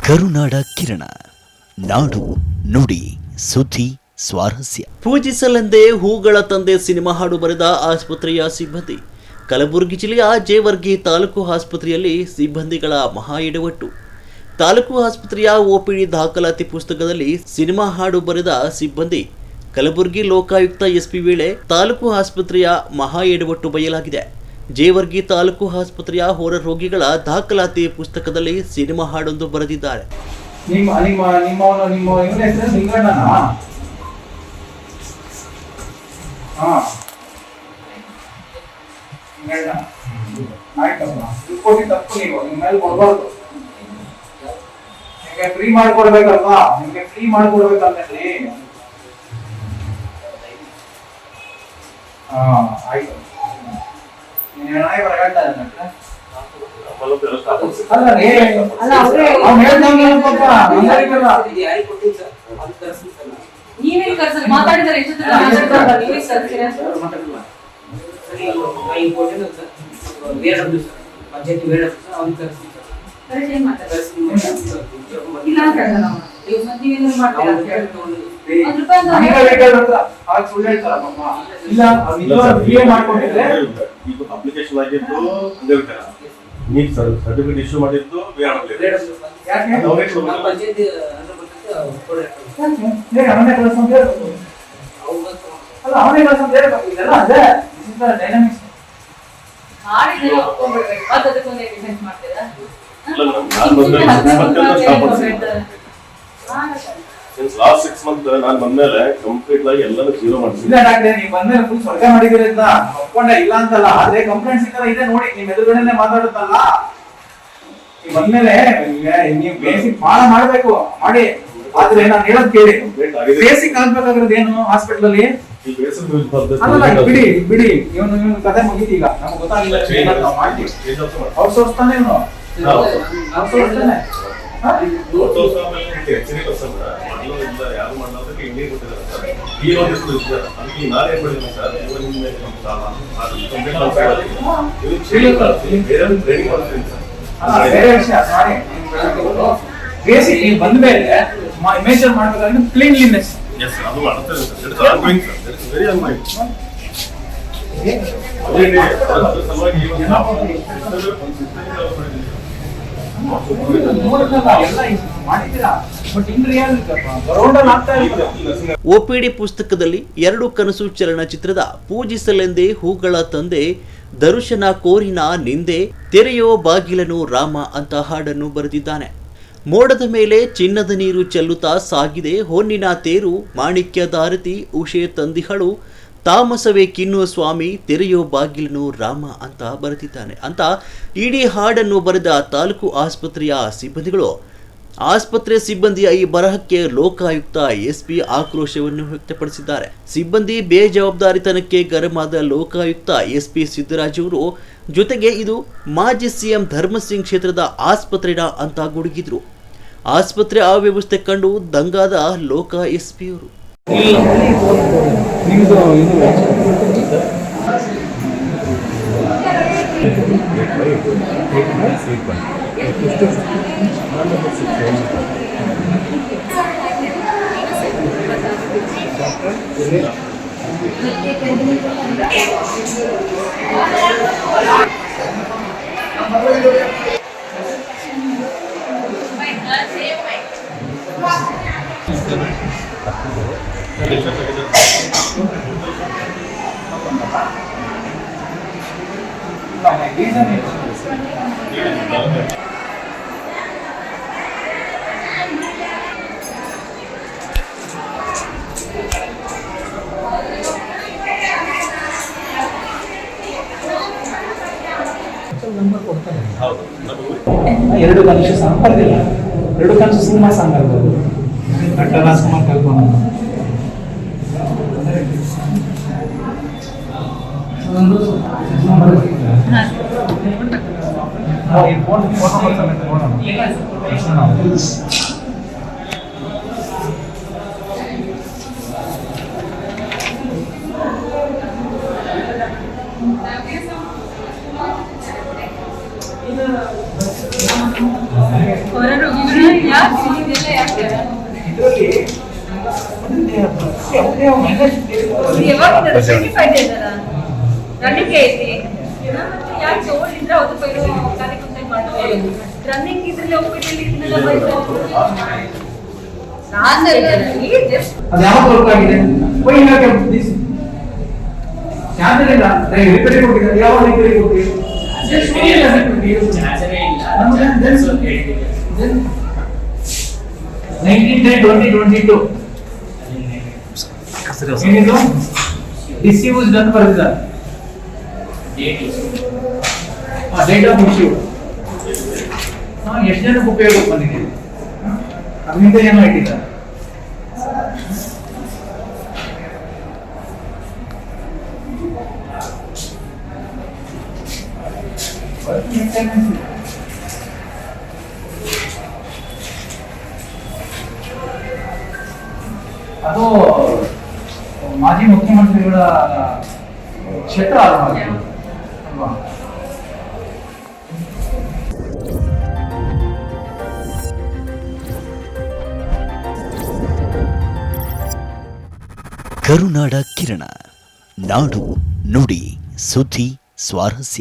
ಕರುನಾಡ ಕಿರಣ, ನಾಡು ನುಡಿ ಸುದ್ದಿ ಸ್ವಾರಸ್ಯ. ಪೂಜಿಸಲೆಂದೇ ಹೂಗಳ ತಂದೆ ಸಿನಿಮಾ ಹಾಡು ಬರೆದ ಆಸ್ಪತ್ರೆಯ ಸಿಬ್ಬಂದಿ. ಕಲಬುರಗಿ ಜಿಲ್ಲೆಯ ಜೇವರ್ಗಿ ತಾಲೂಕು ಆಸ್ಪತ್ರೆಯಲ್ಲಿ ಸಿಬ್ಬಂದಿಗಳ ಮಹಾ ಎಡವಟ್ಟು. ತಾಲೂಕು ಆಸ್ಪತ್ರೆಯ OPD ದಾಖಲಾತಿ ಪುಸ್ತಕದಲ್ಲಿ ಸಿನಿಮಾ ಹಾಡು ಬರೆದ ಸಿಬ್ಬಂದಿ. ಕಲಬುರಗಿ ಲೋಕಾಯುಕ್ತ SP ವೇಳೆ ತಾಲೂಕು ಆಸ್ಪತ್ರೆಯ ಮಹಾ ಎಡವಟ್ಟು ಬಯಲಾಗಿದೆ. ಜೇವರ್ಗಿ ತಾಲೂಕು ಆಸ್ಪತ್ರೆಯ ಹೊರ ರೋಗಿಗಳ ದಾಖಲಾತಿ ಪುಸ್ತಕದಲ್ಲಿ ಸಿನಿಮಾ ಹಾಡೊಂದು ಬರೆದಿದ್ದಾರೆ. ಫ್ರೀ ಮಾಡ್ಕೊಡ್ಬೇಕಲ್ವಾ, ನಿಮ್ಗೆ ಫ್ರೀ ಮಾಡ್ಕೊಡ್ಬೇಕಂತೇಳಿ. ಆಯ್ತು, ಅಪ್ಲಿಕೇಶನ್ ಆಗಿದ್ದು ನೀವು ಸರ್ಟಿಫಿಕೇಟ್ ಇಶ್ಯೂ ಮಾಡಿದ್ದು ಲಾಸ್ಟ್ 6 ಮಂತ್ ನಾನು ಬಂದ್ಮೇಲೆ ಕಂಪ್ಲೀಟ್ ಆಗಿ ಎಲ್ಲಾನು ಜೀರೋ ಮಾಡ್ತೀನಿ. ಇಲ್ಲ ಡಾಕ್ಟರ್, ನೀವು ಬಂದ್ಮೇಲೆ ಫುಲ್ ಸ್ವರ್ಗ ಮಾಡಿದಿರಲ್ಲ, ಒಪ್ಕೊಂಡೆ ಇಲ್ಲ ಅಂತಲ್ಲ. ಅದೇ ಕಂಪ್ಲೇಂಟ್ಸ್ ಈ ತರ ಇದೆ ನೋಡಿ, ನಿಮ್ ಎದುರುಗಡೆನೆ ಮಾತಾಡುತ್ತಲ್ಲ. ನೀವು ಬಂದ್ಮೇಲೆ ನೀವು ಬೇಸಿಕ್ ಬಹಳ ಮಾಡ್ಬೇಕು ಮಾಡಿ. ಆದ್ರೆ ನಾನು ಹೇಳೋದ್ ಕೇಳಿ, ಬೇಸಿಕ್ ಆಗ್ಬೇಕಾಗಿರೋದು ಏನು ಹಾಸ್ಪಿಟಲ್ ಅಲ್ಲಿ? ಅಲ್ಲ ಬಿಡಿ ಬಿಡಿ, ಇವನು ಕಥೆ ಮುಗೀತಿ. ಈಗ ನಮ್ಗೆ ಗೊತ್ತಾಗಿಲ್ಲ, ಔಟ್ಸೋರ್ಸ್ ತಾನೇ ಇವನು, ಔಟ್ಸೋರ್ಸ್ ತಾನೆ. ಬೇರೆ ವಿಷಯ ಮಾಡಿ. ಬೇಸಿಕ್ ನೀವು ಬಂದ ಮೇಲೆ ಮೇಜರ್ ಮಾಡ್ಬೇಕಾದ್ರೆ ಕ್ಲೀನ್ಲಿನೆಸ್. OPD ಪುಸ್ತಕದಲ್ಲಿ 2 ಕನಸು ಚಲನಚಿತ್ರದ ಪೂಜಿಸಲೆಂದೇ ಹೂಗಳ ತಂದೆ ದರುಶನ ಕೋರಿನ ನಿಂದೆ ತೆರೆಯೋ ಬಾಗಿಲನು ರಾಮ ಅಂತ ಹಾಡನ್ನು ಬರೆದಿದ್ದಾನೆ. ಮೋಡದ ಮೇಲೆ ಚಿನ್ನದ ನೀರು ಚೆಲ್ಲುತ್ತಾ ಸಾಗಿದೆ ಹೊನ್ನಿನ ತೇರು, ಮಾಣಿಕ್ಯದಾರತಿ ಉಷೆ ತಂದಿಹಳು, ತಾಮಸವೇ ಕಿನ್ನು ಸ್ವಾಮಿ ತೆರೆಯೋ ಬಾಗಿಲನು ರಾಮ ಅಂತ ಬರೆದಿದ್ದಾನೆ ಅಂತ ಇಡೀ ಹಾಡನ್ನು ಬರೆದ ತಾಲೂಕು ಆಸ್ಪತ್ರೆಯ ಸಿಬ್ಬಂದಿಗಳು. ಆಸ್ಪತ್ರೆ ಸಿಬ್ಬಂದಿಯ ಈ ಬರಹಕ್ಕೆ ಲೋಕಾಯುಕ್ತ SP ಆಕ್ರೋಶವನ್ನು ವ್ಯಕ್ತಪಡಿಸಿದ್ದಾರೆ. ಸಿಬ್ಬಂದಿ ಬೇಜವಾಬ್ದಾರಿತನಕ್ಕೆ ಗರಮಾದ ಲೋಕಾಯುಕ್ತ SP ಸಿದ್ದರಾಜ್ ಅವರು ಜೊತೆಗೆ ಇದು ಮಾಜಿ CM ಧರ್ಮಸಿಂಗ್ ಕ್ಷೇತ್ರದ ಆಸ್ಪತ್ರೆನ ಅಂತ ಗುಡುಗಿದ್ರು. ಆಸ್ಪತ್ರೆ ಅವ್ಯವಸ್ಥೆ ಕಂಡು ದಂಗಾದ ಲೋಕ SP ಅವರು. ಎರಡು ಕನಸು ಸಾಂಗ್ ಬರ್ದಿಲ್ಲ, 2 ಕನಸು ಸಿನಿಮಾ ಸಾಂಗ್ ಆಗ್ಬೋದು. ನಟ ರಾಜ್ಕುಮಾರ್ ಕಲ್ಪನಾ ಹೊರ ರೋಗಿಗಳು ಇದೆಲ್ಲ ಯಾಕೆ? ಇದರಲ್ಲಿ ಯಾವಾಗ 25 days ಅಲ್ಲ? ರನ್ನಿಂಗ್ ಐತಿ. ಮತ್ತೆ ಯಾಕೆ ತಗೊಂಡಿದ್ರೆ ಅದು ಪೈರು ಖಾಲಿ ಕುಂತೆ ಮಾಡ್ಬೋದು. ರನ್ನಿಂಗ್ ಇದ್ರಲ್ಲಿ ಹೋಗ್ಬಿಟ್ಟು ಇದನ್ನೆಲ್ಲ ಬೈತಾರೆ. ನಾನು ಅದು ಯಾವಾಗ ವರ್ಕ್ ಆಗಿದೆ ಚಾರ್ಜರ್ ಇಲ್ಲ ರಿಪೇರಿ ಕೊಟ್ಟಿದ್ದಾರೆ ಯಾವಾಗ ರಿಪೇರಿ ಕೊಟ್ಟಿದ್ದೀವಿ 19/10/2022 ಏನಿದು ಡಿಸ್ಯೂಸ್ಡ್ ಅಂತ ಬರೆದಿದ್ದಾರೆ ಡೇಟ್ ಆಫ್ ಇಶ್ಯೂ ಎಷ್ಟು ಜನಕ್ಕೆ ಉಪಯೋಗಕ್ಕೆ ಬಂದಿದೆ ಅದರಿಂದ ಏನೋ ಇಟ್ಟಿದ್ದಾರೆ ಅದು ಮಾಜಿ ಮುಖ್ಯಮಂತ್ರಿಗಳ ಕ್ಷೇತ್ರ ಅಲ್ವಾ ಕರುನಾಡ ಕಿರಣ ನಾಡು ನುಡಿ ಸುದ್ದಿ ಸ್ವಾರಸ್ಯ